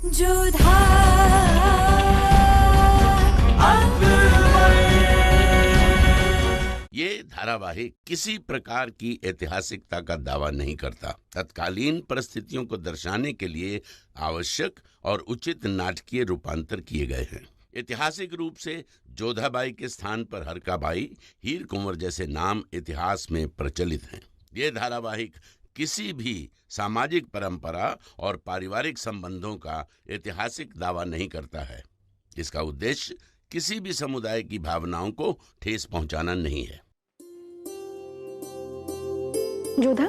जोधा ये धारावाहिक किसी प्रकार की ऐतिहासिकता का दावा नहीं करता। तत्कालीन परिस्थितियों को दर्शाने के लिए आवश्यक और उचित नाटकीय रूपांतर किए गए हैं। ऐतिहासिक रूप से जोधाबाई के स्थान पर हरकाबाई, हीर कुंवर जैसे नाम इतिहास में प्रचलित हैं। ये धारावाहिक किसी भी सामाजिक परंपरा और पारिवारिक संबंधों का ऐतिहासिक दावा नहीं करता है। इसका उद्देश्य किसी भी समुदाय की भावनाओं को ठेस पहुंचाना नहीं है। जोधा,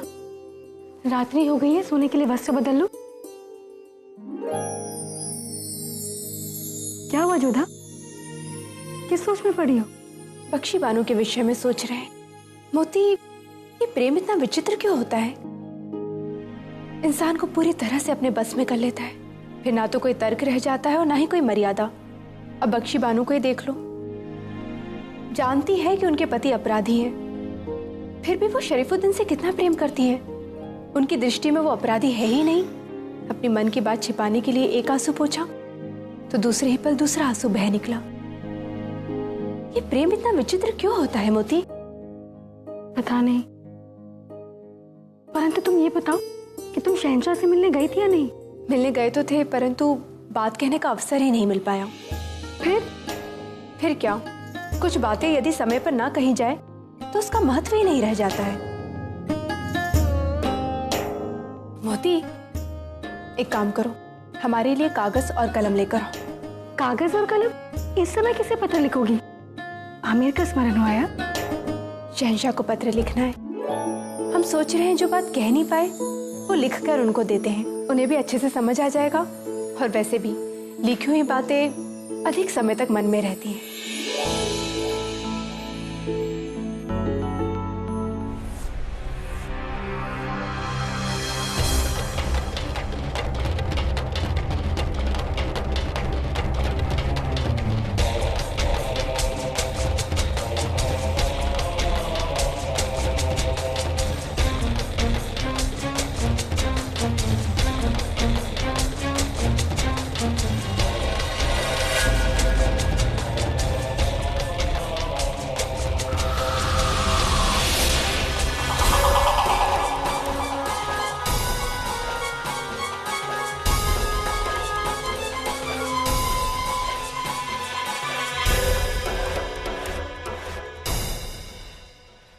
रात्रि हो गई है, सोने के लिए वस्त्र बदल लो। क्या हुआ जोधा, किस सोच में पड़ी हो? बख्शी बानो के विषय में सोच रहे हैं। मोती, ये प्रेम इतना विचित्र क्यों होता है? इंसान को पूरी तरह से अपने बस में कर लेता है, फिर ना तो कोई तर्क रह जाता है और ना ही कोई मर्यादा। अब बख्शी बानो को ही देख लो, जानती है कि उनके पति अपराधी हैं, फिर भी वो शरीफुद्दीन से कितना प्रेम करती है। उनकी दृष्टि में वो अपराधी है ही नहीं। अपनी मन की बात छिपाने के लिए एक आंसू पोंछा तो दूसरे ही पल दूसरा आंसू बह निकला। ये प्रेम इतना विचित्र क्यों होता है मोती? पता नहीं, परंतु तुम ये बताओ कि तुम शहंशाह से मिलने गई थी या नहीं? मिलने गए तो थे, परंतु बात कहने का अवसर ही नहीं मिल पाया। फिर क्या, कुछ बातें यदि समय पर ना कही जाए तो उसका महत्व ही नहीं रह जाता है। मोती, एक काम करो, हमारे लिए कागज और कलम लेकर आओ। कागज और कलम? इस समय किसे पत्र लिखोगी? आमिर का स्मरण हो आया। शहंशाह को पत्र लिखना है। हम सोच रहे हैं जो बात कह नहीं पाए वो लिखकर उनको देते हैं, उन्हें भी अच्छे से समझ आ जाएगा। और वैसे भी लिखी हुई बातें अधिक समय तक मन में रहती हैं।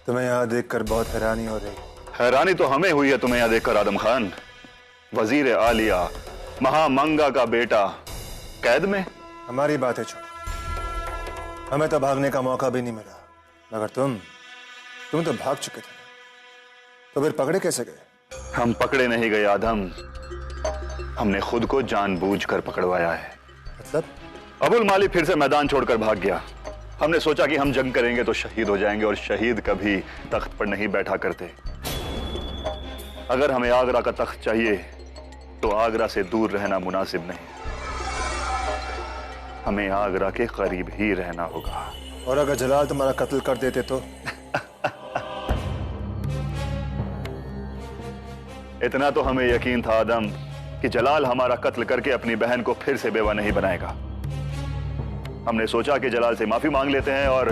तुम्हें यहाँ देखकर बहुत हैरानी हो रही। हैरानी तो हमें हुई है तुम्हें यहाँ देखकर आदम खान। वजीर आलिया, महामंगा का बेटा कैद में। हमारी बातें छोड़ो, हमें तो भागने का मौका भी नहीं मिला, मगर तुम तो भाग चुके थे। तो फिर पकड़े कैसे गए? हम पकड़े नहीं गए आदम, हमने खुद को जानबूझकर पकड़वाया है। मतलब? अबुल माली फिर से मैदान छोड़कर भाग गया। हमने सोचा कि हम जंग करेंगे तो शहीद हो जाएंगे, और शहीद कभी तख्त पर नहीं बैठा करते। अगर हमें आगरा का तख्त चाहिए तो आगरा से दूर रहना मुनासिब नहीं, हमें आगरा के करीब ही रहना होगा। और अगर जलाल तुम्हारा कत्ल कर देते तो? इतना तो हमें यकीन था आदम कि जलाल हमारा कत्ल करके अपनी बहन को फिर से बेवा नहीं बनाएगा। हमने सोचा कि जलाल से माफी मांग लेते हैं और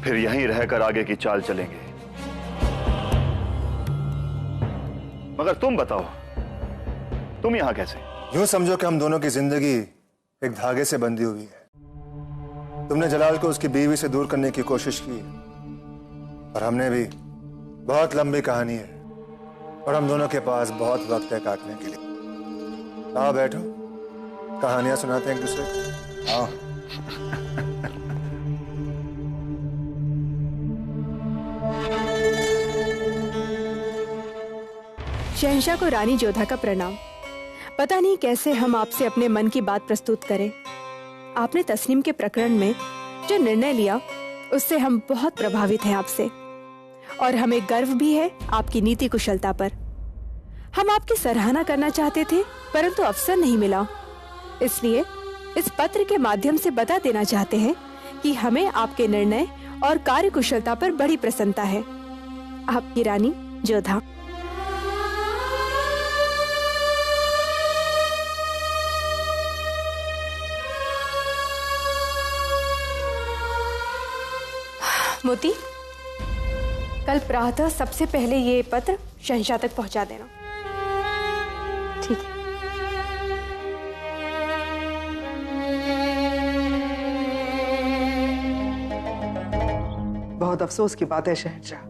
फिर यहीं रहकर आगे की चाल चलेंगे। मगर तुम बताओ, तुम यहां कैसे? यूं समझो कि हम दोनों की जिंदगी एक धागे से बंधी हुई है। तुमने जलाल को उसकी बीवी से दूर करने की कोशिश की, और हमने भी। बहुत लंबी कहानी है और हम दोनों के पास बहुत वक्त है काटने के लिए। आओ बैठो, कहानियां सुनाते हैं एक दूसरे को। आओ। शहंशाह को रानी जोधा का प्रणाम। पता नहीं कैसे हम आपसे अपने मन की बात प्रस्तुत करें। आपने तस्नीम के प्रकरण में जो निर्णय लिया उससे हम बहुत प्रभावित हैं आपसे, और हमें गर्व भी है आपकी नीति कुशलता पर। हम आपकी सराहना करना चाहते थे परंतु अवसर नहीं मिला, इसलिए इस पत्र के माध्यम से बता देना चाहते हैं कि हमें आपके निर्णय और कार्य कुशलता पर बड़ी प्रसन्नता है। आपकी रानी जोधा। मोती, कल प्रातः सबसे पहले ये पत्र शहंशाह तक पहुंचा देना। ठीक है। बहुत अफसोस की बात है शहंशाह,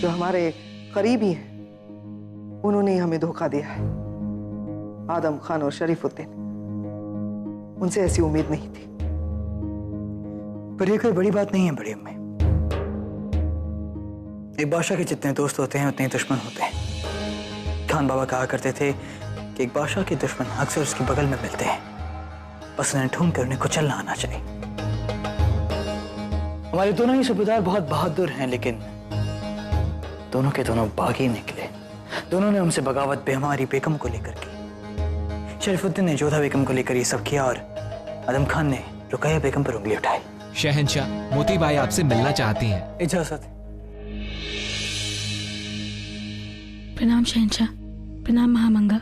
जो हमारे करीबी हैं उन्होंने ही हमें धोखा दिया है। आदम खान और शरीफुद्दीन, उनसे ऐसी उम्मीद नहीं थी। पर ये कोई बड़ी बात नहीं है बड़ी अम्मी। एक बादशाह के जितने दोस्त होते हैं उतने दुश्मन होते हैं। खान बाबा कहा करते थे कि एक बादशाह के दुश्मन अक्सर उसके बगल में मिलते हैं, बस उन्हें ढूंढ कर उन्हें कुचलना आना चाहिए। हमारे दोनों ही सूबेदार बहुत बहादुर हैं, लेकिन दोनों के दोनों बागी निकले। दोनों ने हमसे बगावत पे हमारी बेगम को लेकर की। शरीफुद्दीन ने जोधा बेगम को लेकर ये सब किया और आदम खान ने रुकैया बेगम पर उंगली उठाई। शहंशाह, मोती बाई आपसे मिलना चाहती हैं। इजाजत। प्रणाम शहंशाह। प्रणाम महामंगा।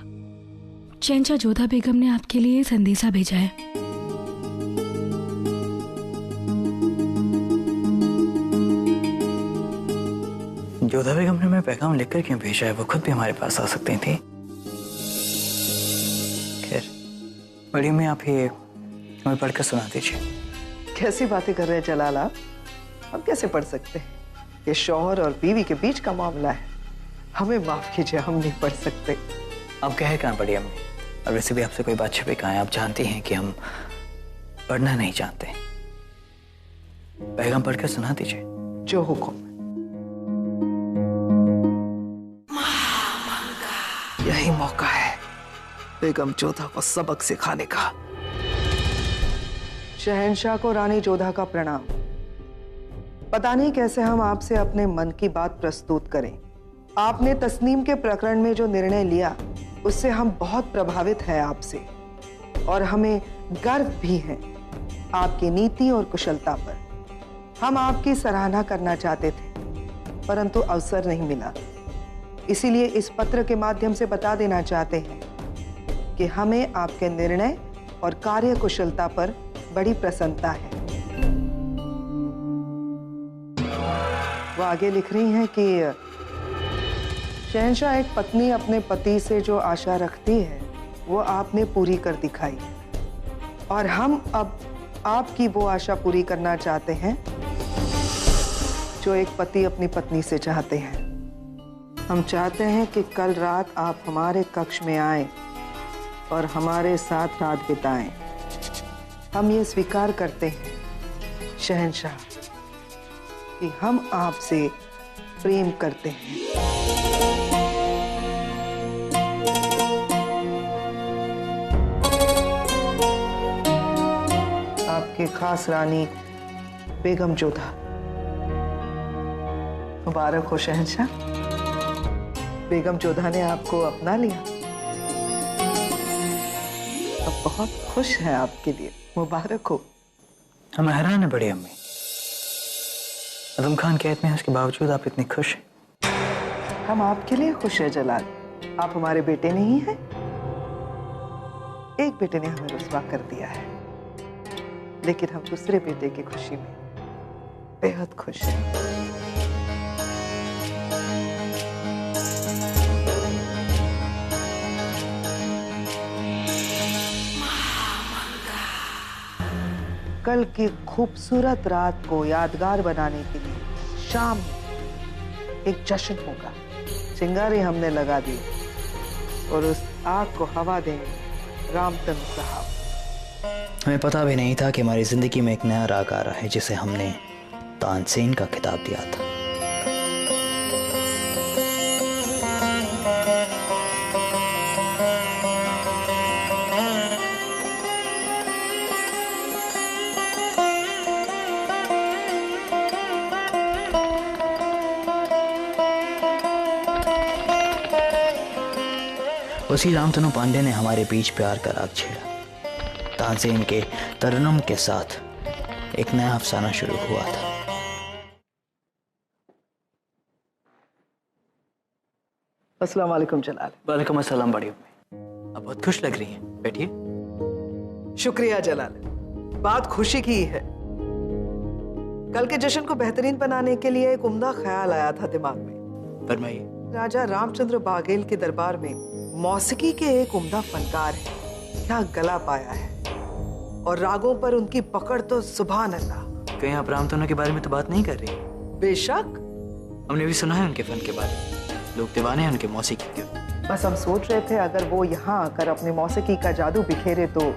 शहंशाह, जोधा बेगम ने आपके लिए संदेशा भेजा है। जोधा बेगम ने मैं पैगाम लिखकर क्यों भेजा है? वो खुद भी हमारे पास आ सकती थी। खैर, बड़ी अम्मी आप ये हमें पढ़कर सुना दीजिए। कैसी बातें कर रहे हैं जलाल आप? हम कैसे पढ़ सकते हैं? ये शौहर और बीवी के बीच का मामला है, हमें माफ कीजिए, हम नहीं पढ़ सकते। आप कहे कहाँ बड़ी अम्मी? और वैसे भी आपसे कोई बात छिपे कहाँ है? आप जानती हैं कि हम पढ़ना नहीं जानते। पैगाम पढ़कर सुना दीजिए। जो हुक्म। यही मौका है बेगम जोधा को सबक सिखाने का। शहंशाह को रानी जोधा का प्रणाम। पता नहीं कैसे हम आपसे अपने मन की बात प्रस्तुत करें। आपने तस्नीम के प्रकरण में जो निर्णय लिया उससे हम बहुत प्रभावित हैं आपसे, और हमें गर्व भी है आपकी नीति और कुशलता पर। हम आपकी सराहना करना चाहते थे, परंतु अवसर नहीं मिला। इसीलिए इस पत्र के माध्यम से बता देना चाहते हैं कि हमें आपके निर्णय और कार्य कुशलता पर बड़ी प्रसन्नता है। वो आगे लिख रही हैं कि शहंशाह, एक पत्नी अपने पति से जो आशा रखती है वो आपने पूरी कर दिखाई, और हम अब आपकी वो आशा पूरी करना चाहते हैं जो एक पति अपनी पत्नी से चाहते हैं। हम चाहते हैं कि कल रात आप हमारे कक्ष में आएं और हमारे साथ रात बिताएं। हम ये स्वीकार करते हैं शहंशाह कि हम आपसे प्रेम करते हैं। आपके खास रानी बेगम जोधा। मुबारक हो शहंशाह, बेगम जोधा ने आपको अपना लिया। अब बहुत खुश हैं आपके लिए, मुबारक हो। हम हैरान है बड़ी अम्मी, आदम खान के इत्मीनान के बावजूद आप इतनी खुश हैं। हम आपके लिए खुश हैं जलाल। आप हमारे बेटे नहीं हैं। एक बेटे ने हमें रुस्वा कर दिया है, लेकिन हम दूसरे बेटे की खुशी में बेहद खुश हैं। कल की खूबसूरत रात को यादगार बनाने के लिए शाम एक जश्न होगा। चिंगारी हमने लगा दी और उस आग को हवा देंगे रामतनु साहब। हमें पता भी नहीं था कि हमारी जिंदगी में एक नया राग आ रहा है जिसे हमने तानसेन का खिताब दिया था। उसी रामतनु पांडे ने हमारे बीच प्यार का राग छेड़ा। तानसेन के तरन्नुम के साथ एक नया अफसाना शुरू हुआ था। अस्सलाम वालेकुम जलाल। वालेकुम अस्सलाम बड़ी अम्मी। आप बहुत खुश लग रही हैं, बैठिए। शुक्रिया जलाल, बात खुशी की है। कल के जश्न को बेहतरीन बनाने के लिए एक उम्दा ख्याल आया था दिमाग में। फरमाइए। राजा रामचंद्र बाघेल के दरबार में मौसीकी के एक उम्दा फनकार है, क्या गला पाया है, और रागों पर उनकी पकड़ तो सुभान अल्लाह। कहीं आप रामतनु के बारे में तो बात नहीं कर रही? बेशक, हमने भी सुना है उनके फन के बारे में, लोग दीवाने हैं उनके मौसीकी के। बस हम सोच रहे थे अगर वो यहाँ आकर अपनी मौसीकी का जादू बिखेरे तो।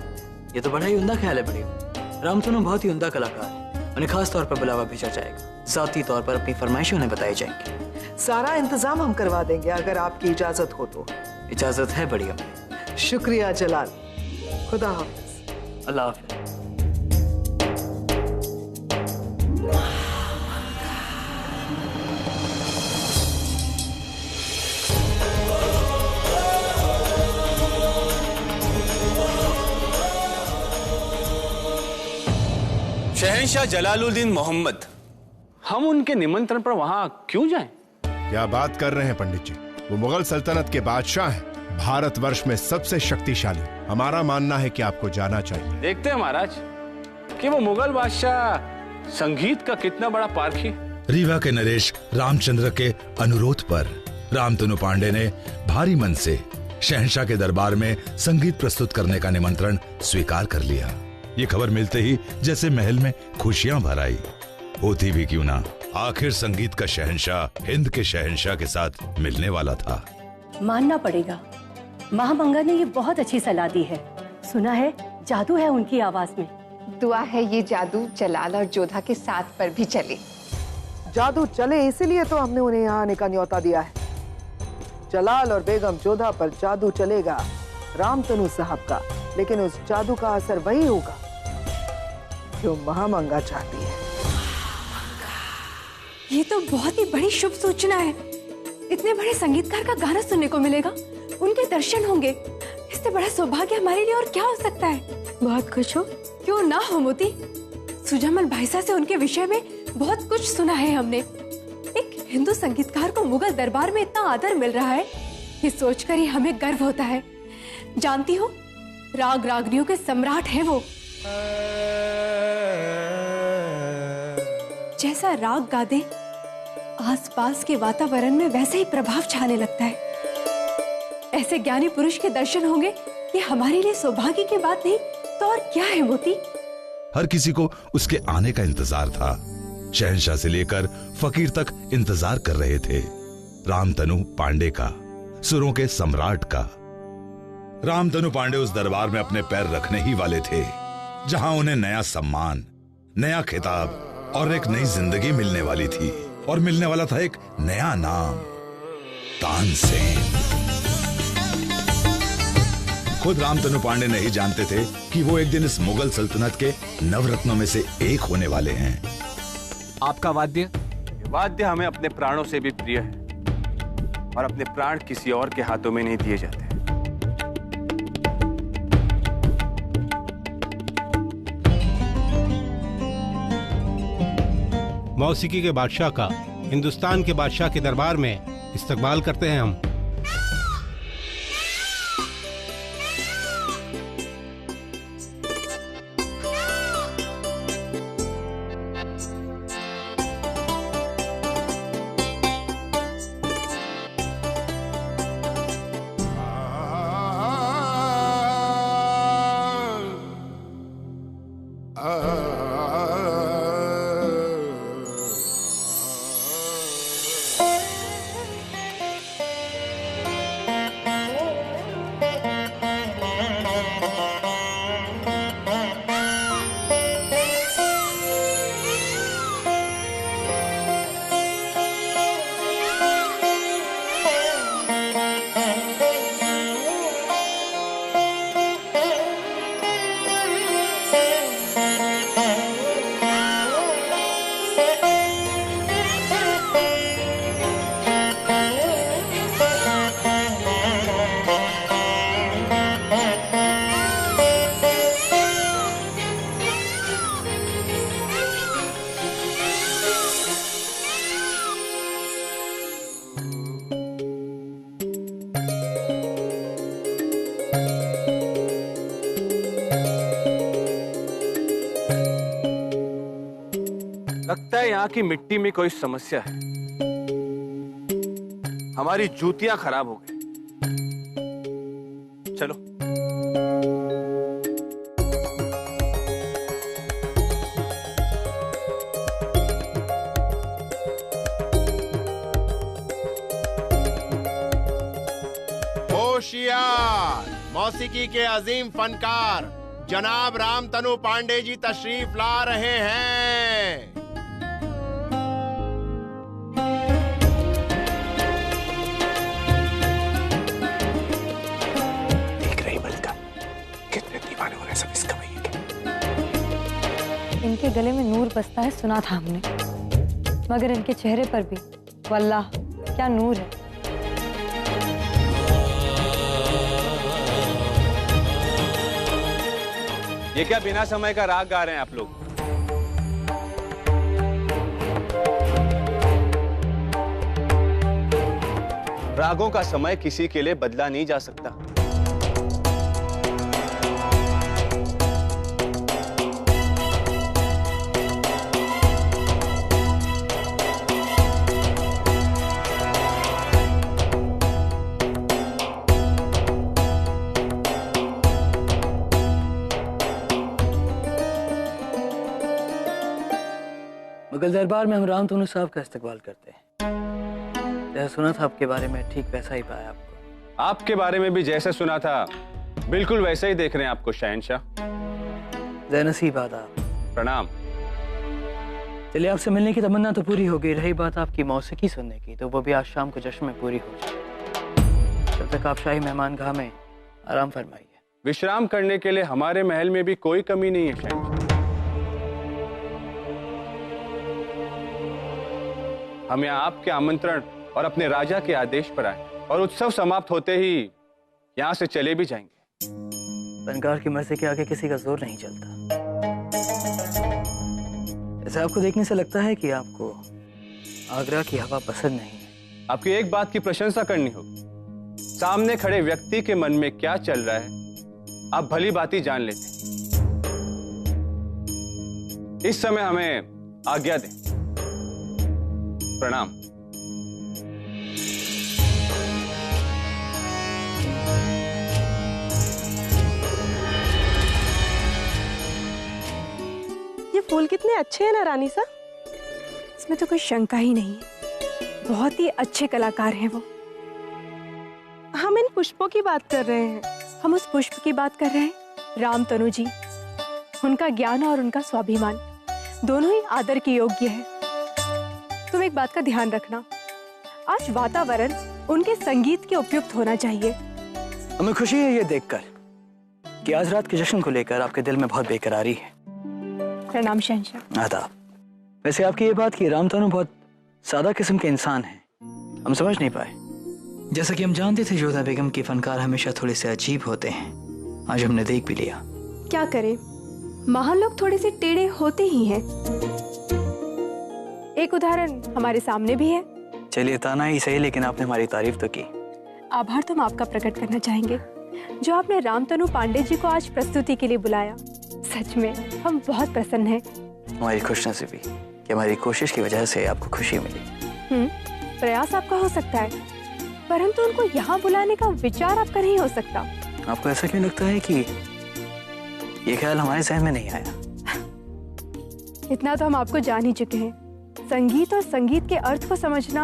ये तो बड़ा ही उम्दा ख्याल है बढ़िया। रामतनु बहुत ही उम्दा कलाकार है, उन्हें खास तौर पर बुलावा भेजा जाएगा, ज़ाती तौर पर अपनी फरमाइशें उन्हें बताई जाएंगी। सारा इंतजाम हम करवा देंगे अगर आपकी इजाजत हो तो। इजाजत है बढ़िया। शुक्रिया जलाल, खुदा हाफिज। अल्लाह हाफिज। शहंशाह जलालुद्दीन मोहम्मद, हम उनके निमंत्रण पर वहां क्यों जाएं? क्या बात कर रहे हैं पंडित जी, वो मुगल सल्तनत के बादशाह हैं, भारतवर्ष में सबसे शक्तिशाली। हमारा मानना है कि आपको जाना चाहिए। देखते हैं महाराज कि वो मुगल बादशाह संगीत का कितना बड़ा पारखी। रीवा के नरेश रामचंद्र के अनुरोध पर रामतनु पांडे ने भारी मन से शहंशाह के दरबार में संगीत प्रस्तुत करने का निमंत्रण स्वीकार कर लिया। ये खबर मिलते ही जैसे महल में खुशियां भर आई। होती भी क्यों ना, आखिर संगीत का शहंशाह हिंद के शहंशाह के साथ मिलने वाला था। मानना पड़ेगा, महामंगा ने ये बहुत अच्छी सलाह दी है। सुना है जादू है उनकी आवाज में। दुआ है ये जादू जलाल और जोधा के साथ पर भी चले। जादू चले इसीलिए तो हमने उन्हें यहाँ आने का न्योता दिया है। जलाल और बेगम जोधा पर जादू चलेगा रामतनु साहब का, लेकिन उस जादू का असर वही होगा जो महामंगा चाहती है। ये तो बहुत ही बड़ी शुभ सूचना है। इतने बड़े संगीतकार का गाना सुनने को मिलेगा, उनके दर्शन होंगे। इससे बड़ा सौभाग्य हमारे लिए और क्या हो सकता है। बहुत खुश हो? क्यों ना हो मोती, सुजामल भाईसा से उनके विषय में बहुत कुछ सुना है हमने। एक हिंदू संगीतकार को मुगल दरबार में इतना आदर मिल रहा है, ये सोचकर ही हमें गर्व होता है। जानती हो, राग रागनियों के सम्राट हैं वो। जैसा राग गा दे, आसपास के वातावरण में वैसे ही प्रभाव छाने लगता है। ऐसे ज्ञानी पुरुष के दर्शन होंगे, ये हमारे लिए सौभाग्य की बात नहीं तो और क्या है मोती। हर किसी को उसके आने का इंतजार था। शहंशाह से लेकर फकीर तक इंतजार कर रहे थे रामतनु पांडे का, सुरों के सम्राट का। रामतनु पांडे उस दरबार में अपने पैर रखने ही वाले थे जहां उन्हें नया सम्मान, नया खिताब और एक नई जिंदगी मिलने वाली थी। और मिलने वाला था एक नया नाम, तानसेन। खुद रामतनु पांडे नहीं जानते थे कि वो एक दिन इस मुगल सल्तनत के नवरत्नों में से एक होने वाले हैं। आपका वाद्य? वाद्य हमें अपने प्राणों से भी प्रिय है, और अपने प्राण किसी और के हाथों में नहीं दिए जाते। मौसीकी के बादशाह का हिंदुस्तान के बादशाह के दरबार में इस्तकबाल करते हैं हम। लगता है यहाँ की मिट्टी में कोई समस्या है। हमारी जूतियां खराब हो गई। चलो। होशियार मौसीकी के अजीम फनकार जनाब रामतनु पांडे जी तशरीफ ला रहे हैं। देख रही बलका कितने दीवाने हो रहे सब इसका भैया के। इनके गले में नूर बसता है सुना था हमने, मगर इनके चेहरे पर भी वल्लाह क्या नूर है। ये क्या बिना समय का राग गा रहे हैं आप लोग? रागों का समय किसी के लिए बदला नहीं जा सकता। मुगल दरबार में हम रामतनु साहब का इस्तकबाल करते हैं। जैसा सुना था आपके बारे में ठीक वैसा ही पाया आपको। आपके बारे में भी जैसे सुना था बिल्कुल वैसे ही देख रहे हैं आपको शहंशाह। ज़ैनसीब आदाब। प्रणाम। चलिए आपसे मिलने की तमन्ना तो पूरी हो गई, रही बात आपकी मौसीकी सुनने की तो वो भी आज शाम को जश्न में पूरी हो जाए। तब तक आप शाही मेहमान गाह में आराम फरमाइए। विश्राम करने के लिए हमारे महल में भी कोई कमी नहीं है शहंशाह। हम यहाँ आपके आमंत्रण और अपने राजा के आदेश पर आए और उत्सव समाप्त होते ही यहाँ से चले भी जाएंगे। फनकार की मर्जी के आगे किसी का जोर नहीं चलता। ऐसे आपको देखने से लगता है कि आपको आगरा की हवा पसंद नहीं है। आपकी एक बात की प्रशंसा करनी होगी, सामने खड़े व्यक्ति के मन में क्या चल रहा है आप भली बात ही जान लेते। इस समय हमें आज्ञा दें। प्रणाम। ये फूल कितने अच्छे हैं ना रानी सा। इसमें तो कोई शंका ही नहीं है, बहुत ही अच्छे कलाकार हैं वो। हम इन पुष्पों की बात कर रहे हैं। हम उस पुष्प की बात कर रहे हैं रामतनु जी। उनका ज्ञान और उनका स्वाभिमान दोनों ही आदर के योग्य है। तुम एक बात का ध्यान रखना, आज वातावरण उनके संगीत के उपयुक्त होना चाहिए। हमें खुशी है ये देखकर कि आज रात के जश्न को लेकर आपके दिल में बहुत बेकरारी है। प्रणाम शहंशाह। आदाब। वैसे आपकी ये बात कि रामतनु बहुत सादा किस्म के इंसान हैं, हम समझ नहीं पाए। जैसा कि हम जानते थे जोधा बेगम की फनकार हमेशा थोड़े से अजीब होते हैं, आज हमने देख भी लिया। क्या करें, महान लोग थोड़े से टेढ़े होते ही हैं। एक उदाहरण हमारे सामने भी है। चलिए ताना ही सही, लेकिन आपने हमारी तारीफ तो की। आभार तुम आपका प्रकट करना चाहेंगे जो आपने रामतनु पांडे जी को आज प्रस्तुति के लिए बुलाया। सच में हम बहुत प्रसन्न हैं। हमारी खुशनसीबी कि हमारी कोशिश की वजह से आपको खुशी मिली। प्रयास आपका हो सकता है, परंतु उनको यहाँ बुलाने का विचार आपका नहीं हो सकता। आपको ऐसा क्यों लगता है कि ये ख्याल हमारे जहन में नहीं आया? इतना तो हम आपको जान ही चुके हैं, संगीत और संगीत के अर्थ को समझना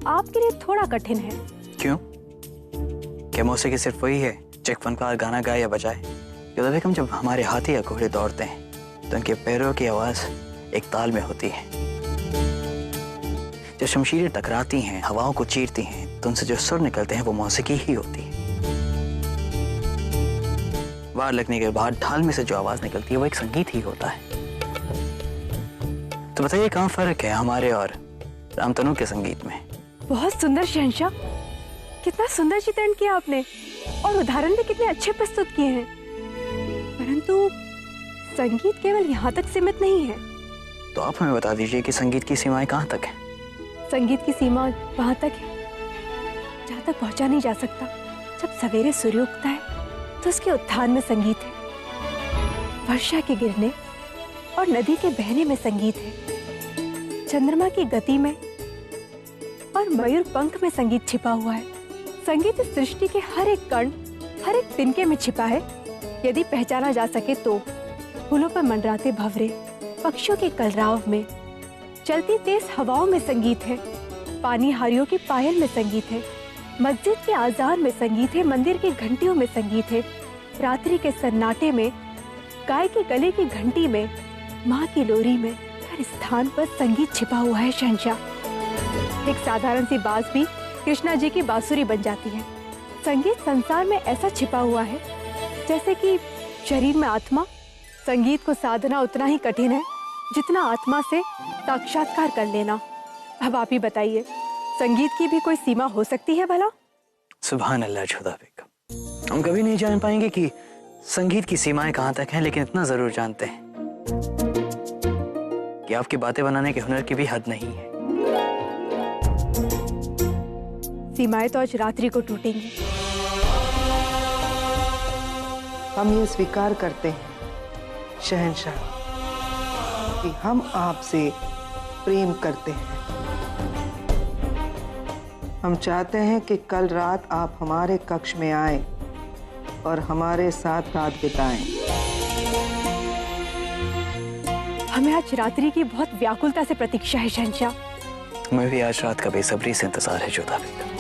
आपके लिए थोड़ा कठिन है। क्यों? क्या मौसीकी सिर्फ वही है जो एक फनकार गाना गाए या बजाए? जोधा बेगम जब हमारे हाथी या घोड़े दौड़ते हैं तो उनके पैरों की आवाज एक ताल में होती है। जब शमशीरें टकराती हैं, हवाओं को चीरती हैं, तो उनसे जो सुर निकलते हैं वो मौसीकी ही होती है। वार लगने के बाद ढाल में से जो आवाज निकलती है वो एक संगीत ही होता है। तो बताइए कहाँ फर्क है हमारे और रामतनु के संगीत में? बहुत सुंदर शहंशाह, कितना सुंदर चित्रण किया आपने और उदाहरण भी कितने अच्छे प्रस्तुत किए हैं। परंतु संगीत केवल यहाँ तक सीमित नहीं है। तो आप हमें बता दीजिए कि संगीत की सीमाएं कहाँ तक है? संगीत की सीमा वहां तक है जहाँ तक पहुंचा नहीं जा सकता। जब सवेरे सूर्य उगता है तो उसके उत्थान में संगीत है, वर्षा के गिरने और नदी के बहने में संगीत है, चंद्रमा की गति में और मयूर पंख में संगीत छिपा हुआ है। संगीत इस सृष्टि के हर एक कण, हर एक तिनके में छिपा है। यदि पहचाना जा सके तो फूलों पर मंडराते भंवरे, पक्षियों के कलरव में, चलती तेज हवाओं में संगीत है, पानी हारियों की पायल में संगीत है, मस्जिद के आजान में संगीत है, मंदिर की घंटियों में संगीत है, रात्रि के सन्नाटे में, गाय के गले की घंटी में, माँ की लोरी में, हर स्थान पर संगीत छिपा हुआ है शहंशाह। एक साधारण सी बाज भी कृष्णा जी की बांसुरी बन जाती है। संगीत संसार में ऐसा छिपा हुआ है जैसे कि शरीर में आत्मा। संगीत को साधना उतना ही कठिन है जितना आत्मा से साक्षात्कार कर लेना। अब आप ही बताइए, संगीत की भी कोई सीमा हो सकती है भला? सुभान अल्लाह जोधा बेगम, हम कभी नहीं जान पाएंगे कि संगीत की सीमाएं कहां तक हैं, लेकिन इतना जरूर जानते हैं कि आपकी बातें बनाने के हुनर की भी हद नहीं है। सीमाएं तो आज रात्रि को टूटेंगी। हम ये स्वीकार करते हैं शहंशाह कि हम आपसे प्रेम करते हैं। हम चाहते हैं कि कल रात आप हमारे कक्ष में आए और हमारे साथ रात बिताएं। हमें आज रात्रि की बहुत व्याकुलता से प्रतीक्षा है शहंशाह। हमें भी आज रात का बेसब्री से इंतजार है जोधा बेगम।